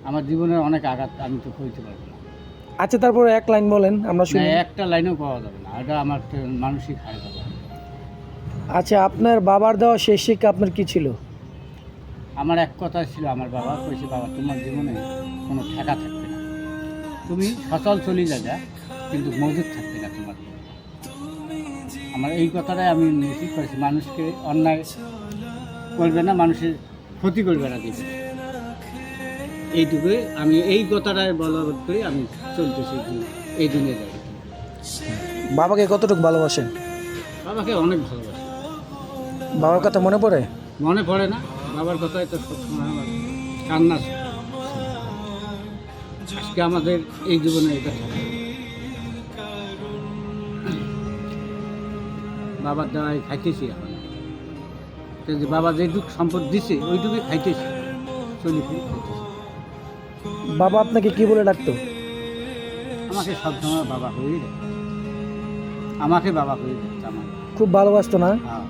আমার জীবনের অনেক আঘাত, আমি তো কইতে পারবো না। আচ্ছা, তারপর এক লাইন বলেন আমরা না, শুনি। একটা লাইনেও পাওয়া যাবে না, এটা আমার তো মানসিক হায় যাবে। আচ্ছা, আপনার বাবার দেওয়া শেষ শিক্ষা আপনার কি ছিল? আমার এক কথা ছিল, আমার বাবা কইছে, বাবা তোমার জীবনে কোনো ঠেকা থাকবে না, তুমি সচল চলে যাবে কিন্তু মজুদ থাকবে না তোমার। আমার এই কথাটাই আমি নিশ্চিত করেছি, মানুষকে অন্যায় করবে না, মানুষের ক্ষতি করবে না দিবে, এইটুকুই আমি এই কথাটাই বলবৎ করি আমি চলতেছি এই দিনে যাই। বাবাকে কতটুকু ভালোবাসেন? বাবাকে অনেক ভালোবাসি। বাবার কথা মনে পড়ে? মনে পড়ে না, বাবার কথাই তো সবসময় আমার কান্না আসে। আজকে আমাদের এই জীবনে এটা থাকে, বাবার দ্বারাই খাইতেছি এখন। তো যে বাবা যেটুকু সম্পদ দিছে ওইটুকুই খাইতেছি, চলি ফিরে খাইতেছি। বাবা আপনাকে কি বলে ডাকতো? আমাকে সবসময় বাবা হয়েই দেয়, আমাকে বাবা হয়ে দেখছে আমার। খুব ভালোবাসতো না? হ্যাঁ।